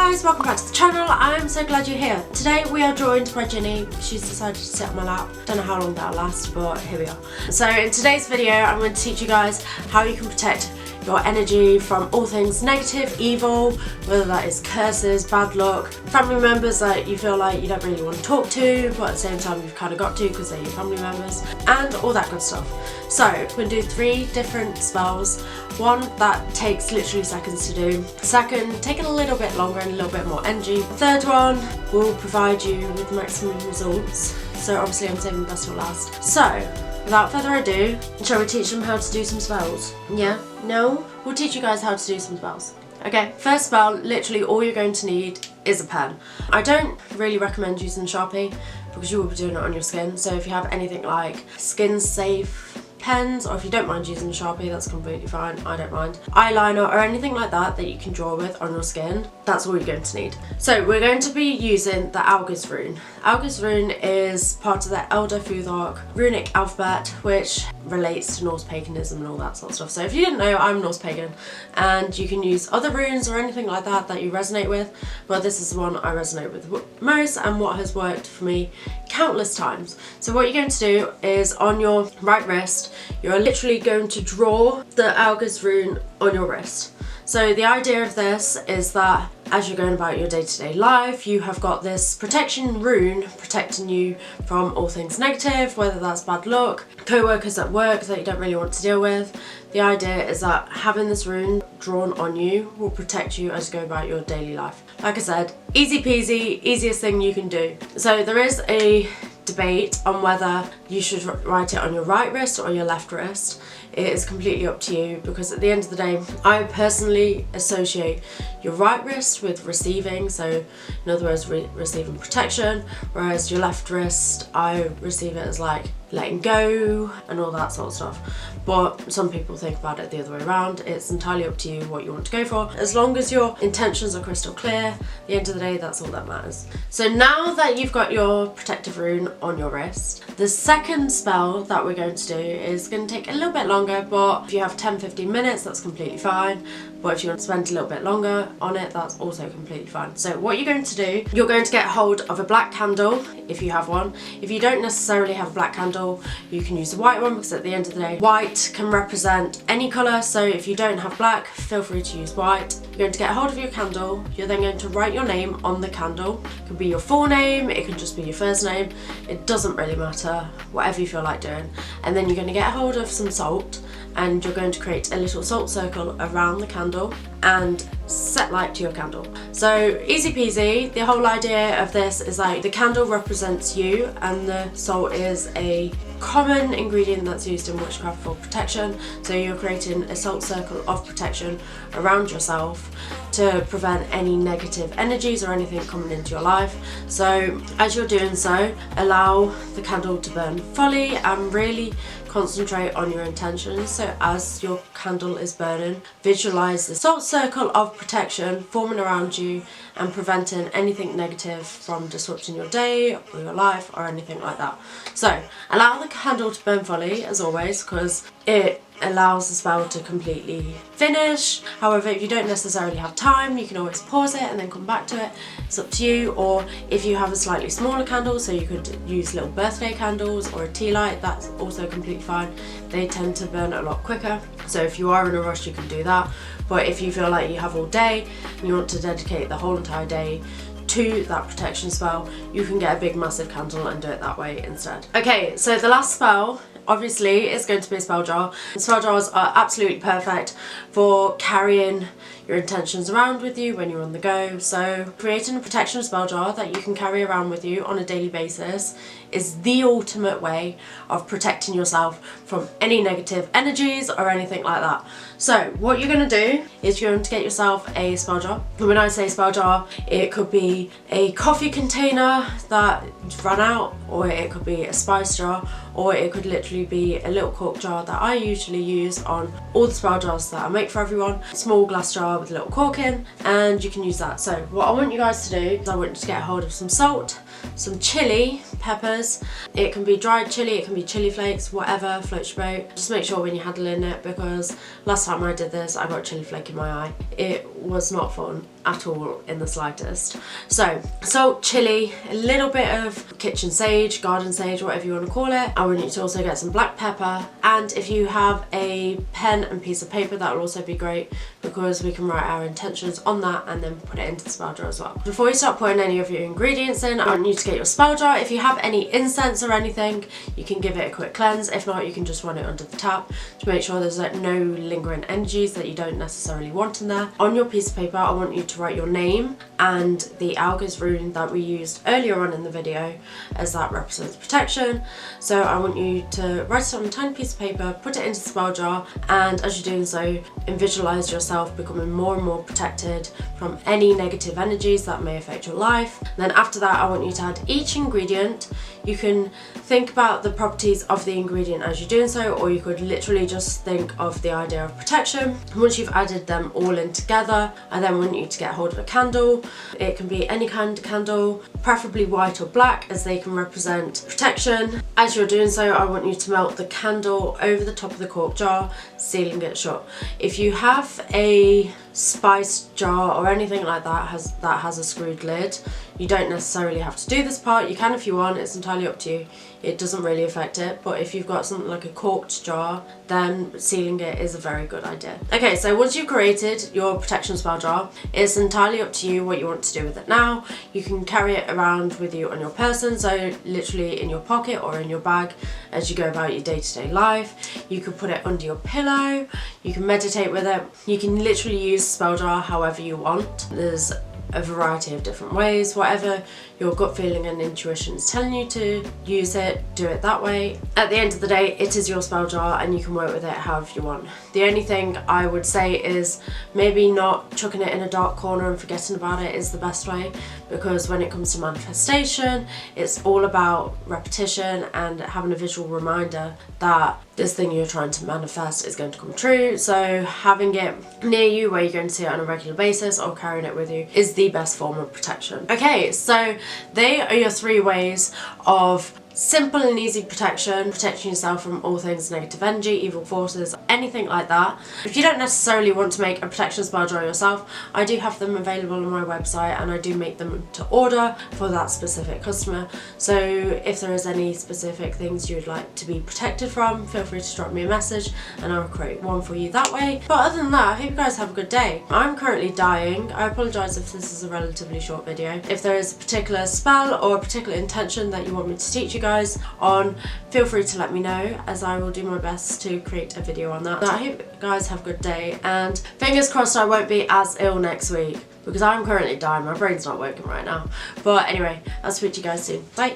guys, welcome back to the channel. I'm so glad you're here. Today we are joined by Ginny. She's decided to sit on my lap. Don't know how long that'll last, but here we are. So in today's video I'm going to teach you guys how you can protect your energy from all things negative, evil, whether that is curses, bad luck, family members that you feel like you don't really want to talk to, but at the same time you've kind of got to because they're your family members, and all that good stuff. So we're going to do 3 different spells. One that takes literally seconds to do. Second, taking a little bit longer and a little bit more energy. Third one will provide you with maximum results. So obviously I'm saving the best for last. So without further ado, shall we teach them how to do some spells? Yeah? No? We'll teach you guys how to do some spells. Okay, first spell, literally all you're going to need is a pen. I don't really recommend using Sharpie because you will be doing it on your skin. So if you have anything like skin safe pens, or if you don't mind using a Sharpie, that's completely fine, I don't mind. Eyeliner or anything like that that you can draw with on your skin, that's all you're going to need. So we're going to be using the Enquiries rune. Enquiries rune is part of the Elder Futhark runic alphabet, which relates to Norse paganism and all that sort of stuff. So if you didn't know, I'm Norse pagan, and you can use other runes or anything like that that you resonate with, but this is the one I resonate with most and what has worked for me countless times. So what you're going to do is on your right wrist, you're literally going to draw the Enquiries rune on your wrist. So the idea of this is that as you're going about your day-to-day life, you have got this protection rune protecting you from all things negative, whether that's bad luck, co-workers at work that you don't really want to deal with. The idea is that having this rune drawn on you will protect you as you go about your daily life. Like I said, easy peasy, easiest thing you can do. So there is a debate on whether you should write it on your right wrist or your left wrist. It is completely up to you, because at the end of the day, I personally associate your right wrist with receiving, so in other words receiving protection, whereas your left wrist I receive it as like letting go and all that sort of stuff. But some people think about it the other way around. It's entirely up to you what you want to go for. As long as your intentions are crystal clear, at the end of the day, that's all that matters. So now that you've got your protective rune on your wrist, the second spell that we're going to do is going to take a little bit longer, but if you have 10-15 minutes, that's completely fine. But if you want to spend a little bit longer on it, that's also completely fine. So what you're going to do, you're going to get hold of a black candle, if you have one. If you don't necessarily have a black candle, you can use a white one, because at the end of the day, white can represent any colour. So if you don't have black, feel free to use white. You're going to get hold of your candle. You're then going to write your name on the candle. It could be your full name, it could just be your first name. It doesn't really matter, whatever you feel like doing. And then you're going to get hold of some salt, and you're going to create a little salt circle around the candle and set light to your candle. So easy peasy. The whole idea of this is like the candle represents you, and the salt is a common ingredient that's used in witchcraft for protection. So you're creating a salt circle of protection around yourself to prevent any negative energies or anything coming into your life. So as you're doing so, allow the candle to burn fully and really concentrate on your intentions. So as your candle is burning, visualize the salt circle of protection forming around you and preventing anything negative from disrupting your day or your life or anything like that. So allow the candle to burn fully, as always, because it allows the spell to completely finish. However, if you don't necessarily have time, you can always pause it and then come back to it. It's up to you. Or if you have a slightly smaller candle, so you could use little birthday candles or a tea light, that's also completely fine. They tend to burn a lot quicker, so if you are in a rush, you can do that. But if you feel like you have all day and you want to dedicate the whole entire day to that protection spell, you can get a big massive candle and do it that way instead. Okay, so the last spell obviously is going to be a spell jar. Spell jars are absolutely perfect for carrying your intentions around with you when you're on the go. So creating a protection spell jar that you can carry around with you on a daily basis is the ultimate way of protecting yourself from any negative energies or anything like that. So what you're going to do is you're going to get yourself a spell jar. And when I say spell jar, it could be a coffee container that ran out, or it could be a spice jar, or it could literally be a little cork jar that I usually use on all the spell jars that I make for everyone. Small glass jar with a little cork in, and you can use that. So what I want you guys to do is I want you to get a hold of some salt, some chili, peppers. It can be dried chili, it can be chili flakes, whatever floats your boat. Just make sure when you're handling it, because last time I did this I got a chili flake in my eye. It was not fun at all in the slightest. So salt, chili, a little bit of kitchen sage, garden sage, whatever you want to call it. I want you to also get some black pepper, and if you have a pen and piece of paper, that will also be great, because we can write our intentions on that and then put it into the spell jar as well. Before you start putting any of your ingredients in, I want you to get your spell jar. If you have any incense or anything, you can give it a quick cleanse. If not, you can just run it under the tap to make sure there's like no lingering energies that you don't necessarily want in there. On your piece of paper, I want you to write your name and the Enquiries rune that we used earlier on in the video, as that represents protection. So I want you to write it on a tiny piece of paper, put it into the spell jar, and as you're doing so, visualize yourself becoming more and more protected from any negative energies that may affect your life. And then after that, I want you to add each ingredient. You can think about the properties of the ingredient as you're doing so, or you could literally just think of the idea of protection. Once you've added them all in together, I then want you to get hold of a candle. It can be any kind of candle, preferably white or black, as they can represent protection. As you're doing so, I want you to melt the candle over the top of the cork jar, sealing it shut. If you have a spice jar or anything like that has a screwed lid, you don't necessarily have to do this part. You can if you want, it's entirely up to you. It doesn't really affect it, but if you've got something like a corked jar, then sealing it is a very good idea. Okay, so once you've created your protection spell jar, it's entirely up to you what you want to do with it now. You can carry it around with you on your person, so literally in your pocket or in your bag as you go about your day-to-day life. You could put it under your pillow, you can meditate with it, you can literally use the spell jar however you want. There's a variety of different ways. Whatever your gut feeling and intuition is telling you to use it, do it that way. At the end of the day, it is your spell jar and you can work with it however you want. The only thing I would say is maybe not chucking it in a dark corner and forgetting about it is the best way, because when it comes to manifestation, it's all about repetition and having a visual reminder that this thing you're trying to manifest is going to come true. So having it near you where you're going to see it on a regular basis or carrying it with you is the best form of protection. Okay, so they are your 3 ways of simple and easy protection, protecting yourself from all things negative energy, evil forces, anything like that. If you don't necessarily want to make a protection spell jar yourself, I do have them available on my website, and I do make them to order for that specific customer. So if there is any specific things you would like to be protected from, feel free to drop me a message and I'll create one for you that way. But other than that, I hope you guys have a good day. I'm currently dying. I apologise if this is a relatively short video. If there is a particular spell or a particular intention that you want me to teach you guys on, feel free to let me know, as I will do my best to create a video on that. I hope you guys have a good day, and fingers crossed I won't be as ill next week, because I'm currently dying. My brain's not working right now. But anyway, I'll speak to you guys soon. Bye.